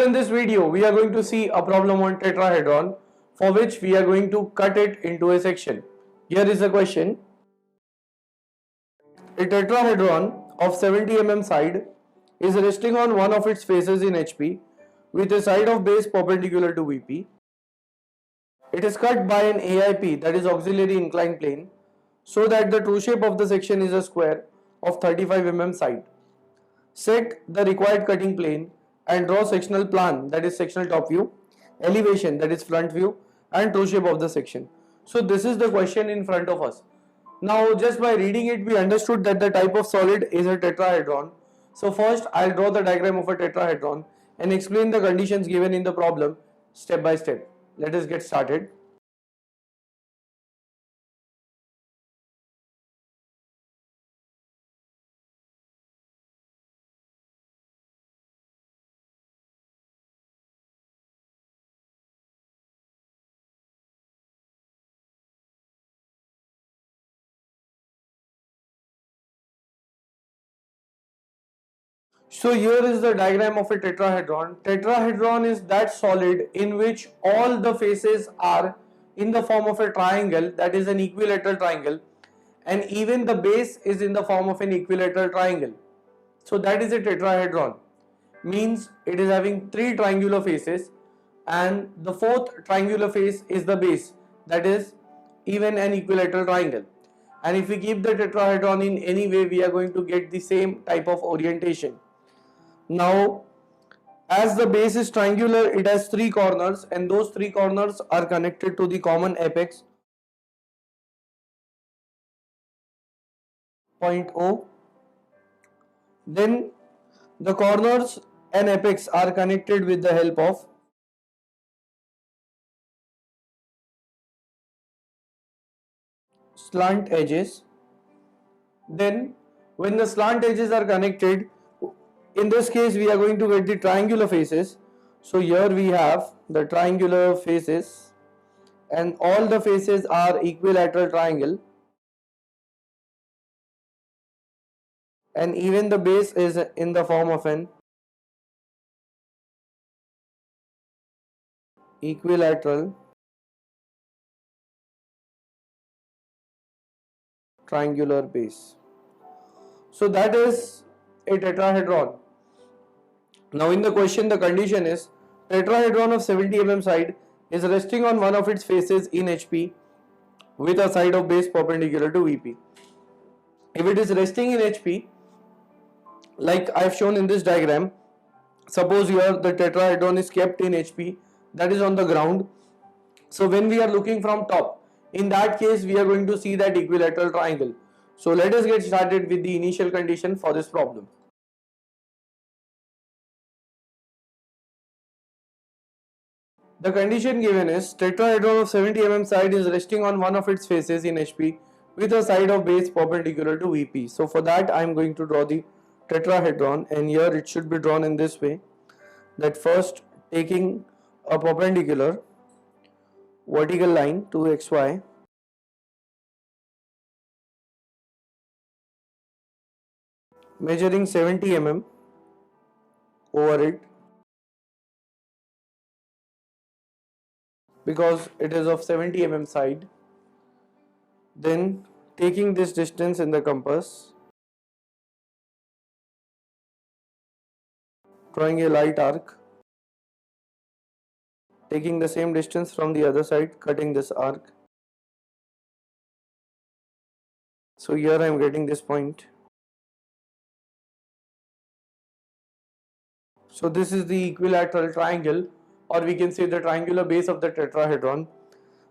in this video, we are going to see a problem on tetrahedron for which we are going to cut it into a section. Here is the question. A tetrahedron of 70 mm side is resting on one of its faces in HP with a side of base perpendicular to VP. It is cut by an AIP, that is auxiliary inclined plane, so that the true shape of the section is a square of 35 mm side. Set the required cutting plane and draw sectional plan, that is sectional top view, elevation, that is front view, and true shape of the section. So this is the question in front of us. Now just by reading it, we understood that the type of solid is a tetrahedron. So first I'll draw the diagram of a tetrahedron and explain the conditions given in the problem step by step. Let us get started. So here is the diagram of a tetrahedron. Tetrahedron is that solid in which all the faces are in the form of a triangle, that is an equilateral triangle, and even the base is in the form of an equilateral triangle. So that is a tetrahedron. Means it is having three triangular faces and the fourth triangular face is the base, that is even an equilateral triangle. And if we keep the tetrahedron in any way, we are going to get the same type of orientation. Now, as the base is triangular, it has three corners and those three corners are connected to the common apex point O. Then the corners and apex are connected with the help of slant edges. Then when the slant edges are connected, in this case we are going to get the triangular faces. So here we have the triangular faces and all the faces are equilateral triangle, and even the base is in the form of an equilateral triangular base. So that is a tetrahedron. Now in the question, the condition is tetrahedron of 70 mm side is resting on one of its faces in HP with a side of base perpendicular to VP. If it is resting in HP, like I have shown in this diagram, suppose here the tetrahedron is kept in HP, that is on the ground. So when we are looking from top, in that case we are going to see that equilateral triangle. So let us get started with the initial condition for this problem. The condition given is tetrahedron of 70 mm side is resting on one of its faces in HP with a side of base perpendicular to VP. So for that I am going to draw the tetrahedron, and here it should be drawn in this way, that first taking a perpendicular vertical line to XY, measuring 70 mm over it, because it is of 70 mm side. Then taking this distance in the compass, drawing a light arc, taking the same distance from the other side, cutting this arc. So here I am getting this point. So this is the equilateral triangle, or we can say the triangular base of the tetrahedron.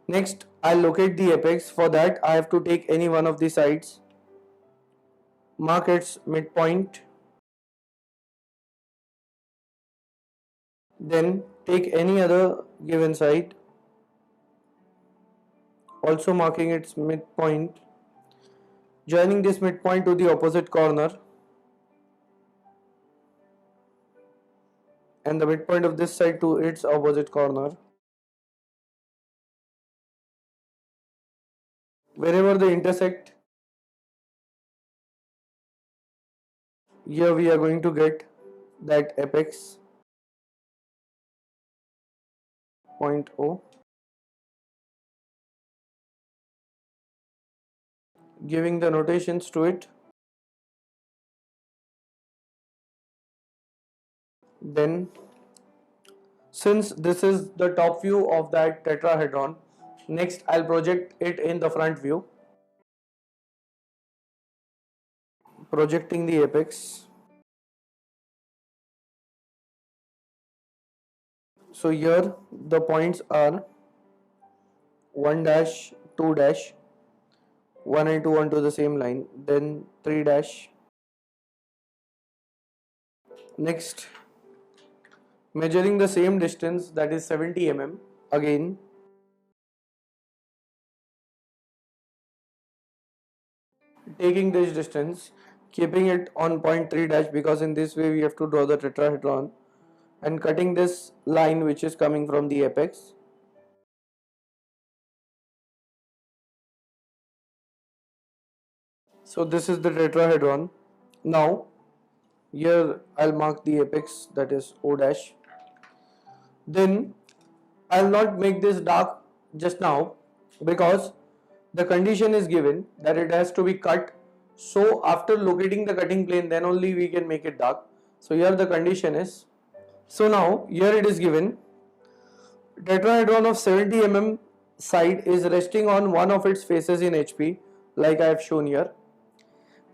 Next, I'll locate the apex. For that, I have to take any one of the sides, mark its midpoint, then take any other given side, also marking its midpoint, joining this midpoint to the opposite corner, and the midpoint of this side to its opposite corner. Wherever they intersect, here we are going to get that apex. point O, giving the notations to it. Then, since this is the top view of that tetrahedron, next I'll project it in the front view, projecting the apex. So here the points are 1 dash, 2 dash, 1 and 2 onto the same line, then 3 dash. Next, measuring the same distance, that is 70 mm, again taking this distance, keeping it on point 3 dash, because in this way we have to draw the tetrahedron, and cutting this line which is coming from the apex. So this is the tetrahedron. Now here I'll mark the apex, that is O dash. Then I'll not make this dark just now, because the condition is given that it has to be cut. So after locating the cutting plane, then only we can make it dark. So here the condition is, so now here it is given, tetrahedron of 70 mm side is resting on one of its faces in HP, like I have shown here,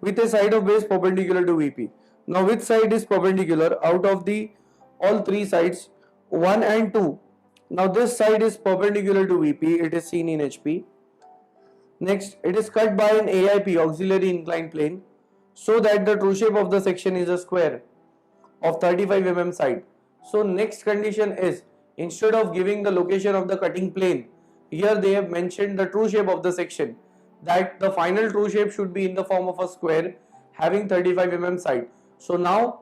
with a side of base perpendicular to VP. Now which side is perpendicular out of the all three sides, 1 and 2? Now this side is perpendicular to VP, it is seen in HP. Next, it is cut by an AIP, auxiliary inclined plane, so that the true shape of the section is a square of 35 mm side. So next condition is, instead of giving the location of the cutting plane, here they have mentioned the true shape of the section, that the final true shape should be in the form of a square having 35 mm side. So now,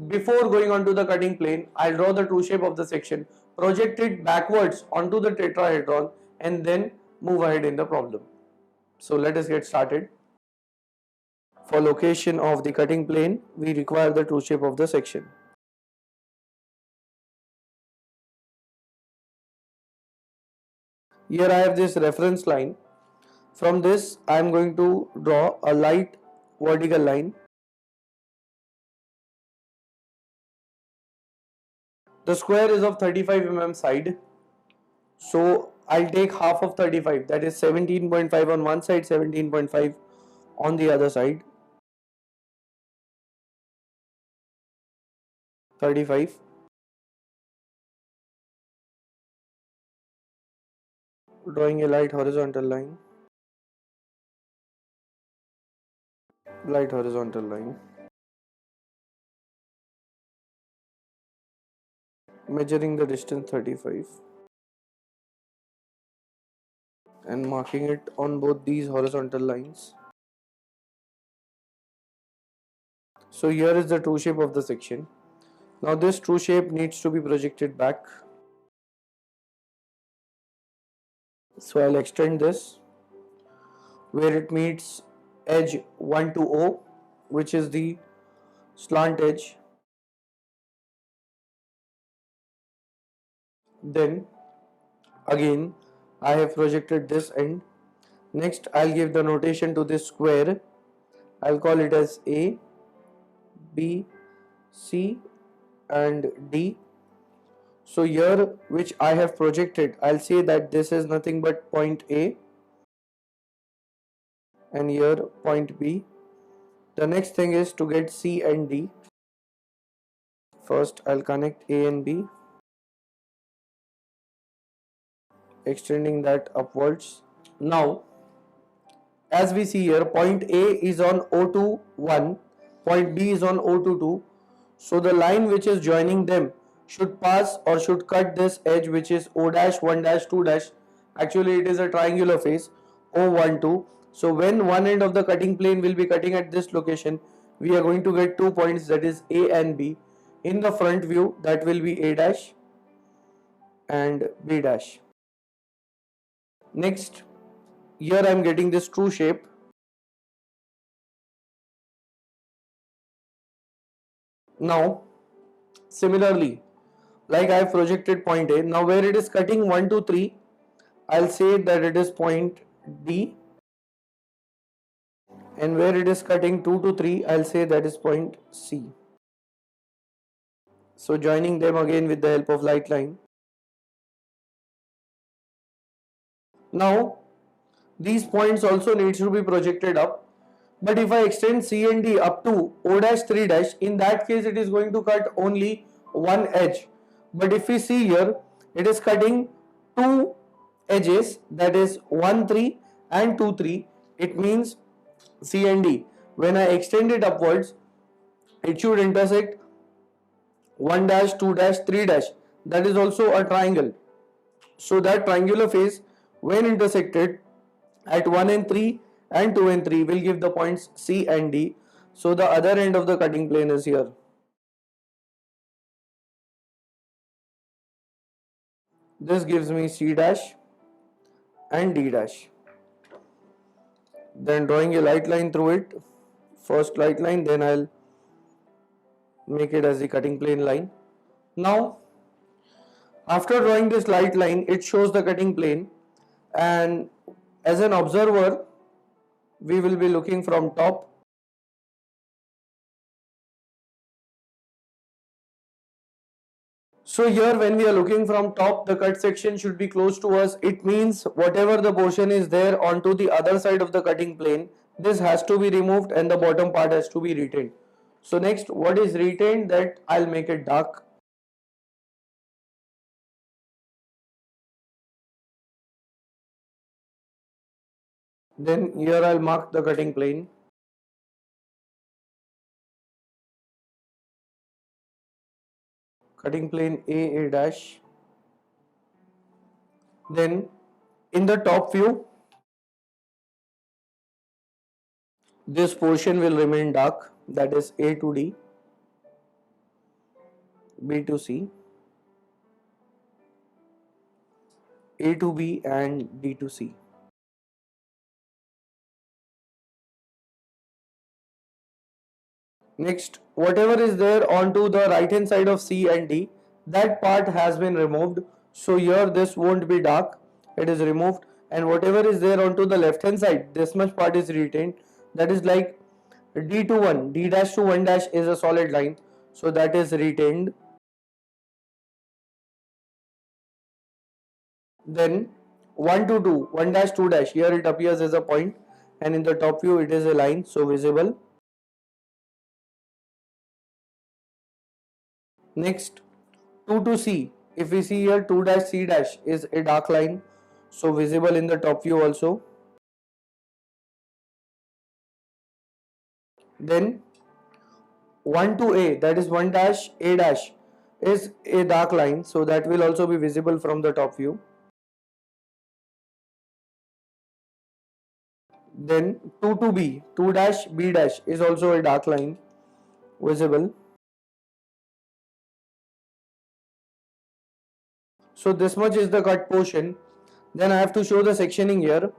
before going on to the cutting plane, I'll draw the true shape of the section, project it backwards onto the tetrahedron, and then move ahead in the problem. So let us get started. For location of the cutting plane, we require the true shape of the section. Here I have this reference line. From this, I am going to draw a light vertical line. The square is of 35 mm side. So I'll take half of 35, that is 17.5 on one side, 17.5 on the other side. 35. Drawing a light horizontal line. Light horizontal line. Measuring the distance 35. And marking it on both these horizontal lines. So here is the true shape of the section. Now this true shape needs to be projected back. So I'll extend this where it meets edge 1 to O, which is the slant edge. Then again I have projected this end. Next I'll give the notation to this square. I'll call it as A, B, C and D. So here which I have projected, I'll say that this is nothing but point A, and here point B. The next thing is to get C and D. First I'll connect A and B, extending that upwards. Now as we see here, point A is on O2 1, point B is on O2 2. So the line which is joining them should pass or should cut this edge, which is O dash 1 dash 2 dash. Actually it is a triangular face, O1 2. So when one end of the cutting plane will be cutting at this location, we are going to get 2 points, that is A and B. In the front view, that will be A dash and B dash. Next, here I am getting this true shape. Now similarly, like I have projected point A. Now where it is cutting 1 to 3, I'll say that it is point D, and where it is cutting 2 to 3, I'll say that is point C. So joining them again with the help of light line. Now these points also needs to be projected up, but if I extend C and D up to O dash 3 dash, in that case it is going to cut only one edge. But if we see here, it is cutting two edges, that is 1 3 and 2 3. It means C and D, when I extend it upwards, it should intersect 1 dash 2 dash 3 dash, that is also a triangle. So that triangular face, when intersected at 1 and 3 and 2 and 3, will give the points C and D. So the other end of the cutting plane is here. This gives me C dash and D dash. Then drawing a light line through it, first light line, then I'll make it as the cutting plane line. Now after drawing this light line, it shows the cutting plane, and as an observer we will be looking from top. So here when we are looking from top, the cut section should be close to us. It means whatever the portion is there onto the other side of the cutting plane, this has to be removed and the bottom part has to be retained. So next, what is retained, that I'll make it dark. Then here I'll mark the cutting plane. Cutting plane A dash. Then in the top view, this portion will remain dark, that is A to D, B to C, A to B and D to C. Next, whatever is there onto the right hand side of C and D, that part has been removed. So here this won't be dark, it is removed, and whatever is there onto the left hand side, this much part is retained. That is like D to 1, D dash to 1 dash is a solid line, so that is retained. Then 1 to 2, 1 dash 2 dash, here it appears as a point, and in the top view it is a line, so visible. Next, 2 to C, if we see here 2 dash C dash is a dark line, so visible in the top view also. Then 1 to A, that is 1 dash A dash is a dark line, so that will also be visible from the top view. Then 2 to B, 2 dash B dash is also a dark line, visible. So this much is the cut portion. Then I have to show the sectioning here.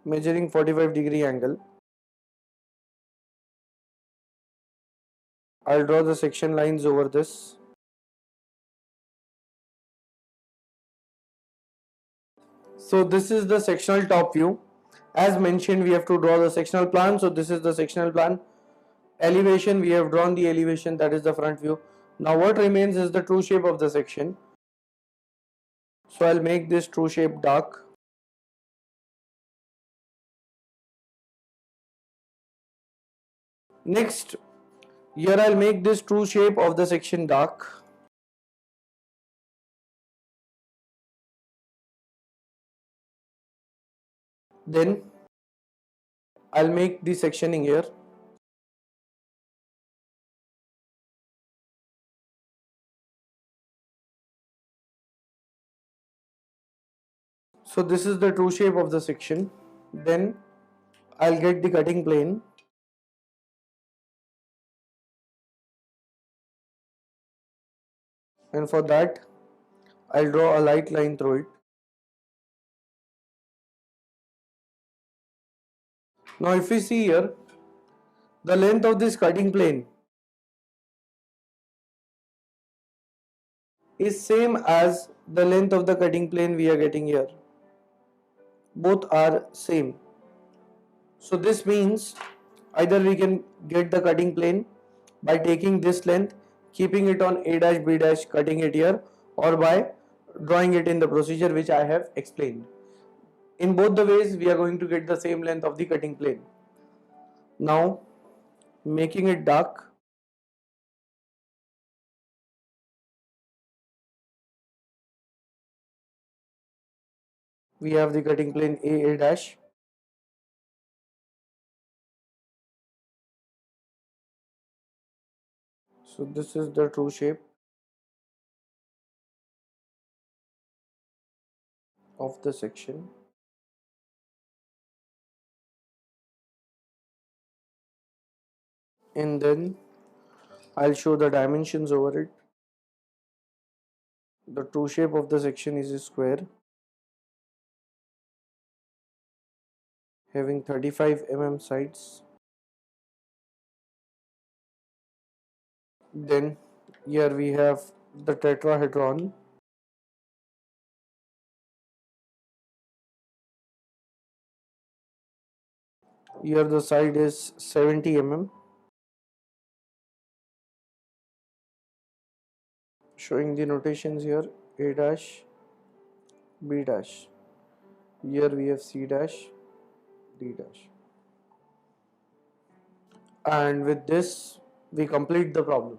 Measuring 45-degree angle. I'll draw the section lines over this. So this is the sectional top view. As mentioned, we have to draw the sectional plan. So this is the sectional plan. Elevation, we have drawn the elevation, that is the front view. Now what remains is the true shape of the section. So I'll make this true shape dark. Next, here I'll make this true shape of the section dark. Then I'll make the sectioning here. So this is the true shape of the section. Then I'll get the cutting plane. And for that, I'll draw a light line through it. Now if we see here, The length of this cutting plane is same as the length of the cutting plane we are getting here. Both are same. So this means either we can get the cutting plane by taking this length, keeping it on A dash B dash, cutting it here, or by drawing it in the procedure which I have explained. In both the ways we are going to get the same length of the cutting plane. Now making it dark, we have the cutting plane A dash. So this is the true shape of the section. And then I'll show the dimensions over it. The true shape of the section is a square having 35 mm sides. Then here we have the tetrahedron. Here the side is 70 mm, showing the notations here A dash, B dash. Here we have C dash, D dash. And with this we complete the problem.